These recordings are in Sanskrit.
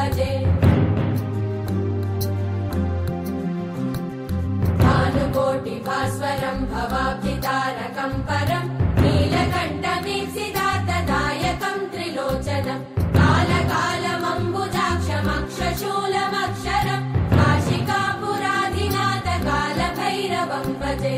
भजे भानुकोटिभास्वरं भवाब्धितारकं परं नीलकण्ठमीप्सितार्थदायकं त्रिलोचनं कालकालमम्बुजाक्षमक्षशूलमक्षरं काशिकापुराधिनाथ कालभैरवं भजे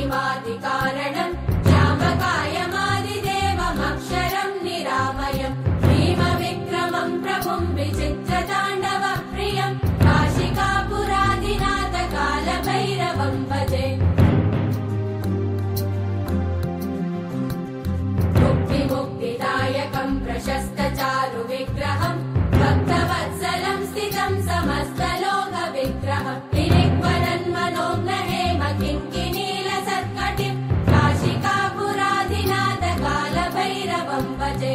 पाशदण्डपाणिमादिकारणं श्यामकायमादिदेवमक्षरं निरामयं भीमविक्रमं प्रभुं विचित्रताण्डवप्रियं काशिकापुराधिनाथ कालभैरवं भजे मुक्तिमुक्तिदायकं प्रशस्तचारुविग्रहं भक्तवत्सलं स्थितं समस्तलोकविग्रहं काशिकापुराधिनाथ कालभैरवं भजे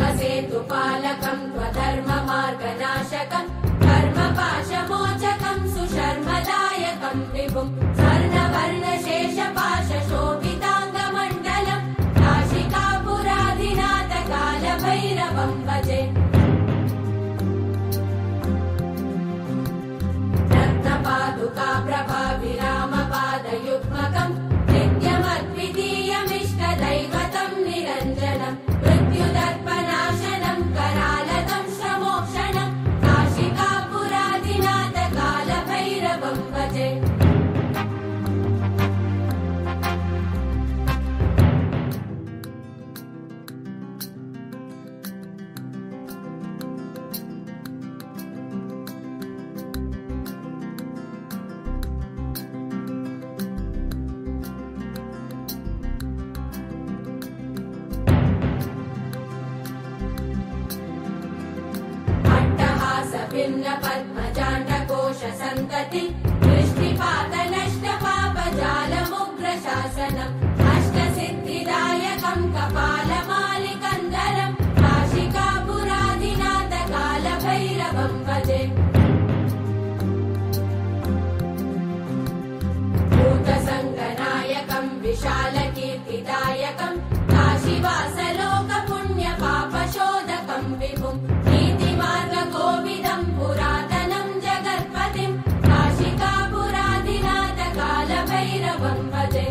धर्मसेतुपालकं त्वधर्ममार्गनाशकं कर्मपाशमोचकं सुशर्मदायकं विभुं स्वर्णवर्णशेषपाशशोभिताङ्गमण्डलं काशिकापुराधिनाथ कालभैरवं भजे रत्नपादुकाप्रभाविरामपादयुग्मकं नित्यमद्वितीयमिष्टदैवतं निरञ्जनं मृत्युदर्पनाशनं करालदं श्रमोक्षणं काशिकापुराधिनाथ कालभैरवं भजे भिन्न पद्मजाण्डकोश सन्तति दृष्टिपातनष्टपापजालमुग्रशासनम् अष्टसिद्धिदायकं कपालमालिकन्दरं काशिकापुराधिनाथ कालभैरवं भजे भूतसङ्गनायकं विशालकीर्तिदायकं काशीवासलोकपुण्यपापशोधकं विभुं नीतिमार्गकोविदं पुरातनं जगत्पतिं काशिकापुराधिनाथ कालभैरवं भजे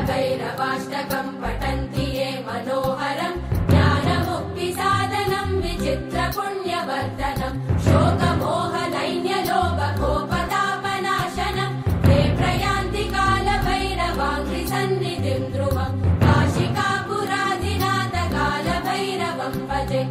कालभैरवाष्टकं पठन्ति ये मनोहरं ज्ञानमुक्तिसाधनं विचित्रपुण्यवर्धनं शोकमोहदैन्यलोभकोपतापनाशनं ते प्रयान्ति कालभैरवाङ्घ्रिसन्निधिं ध्रुवं काशिकापुराधिनाथ कालभैरवं भजे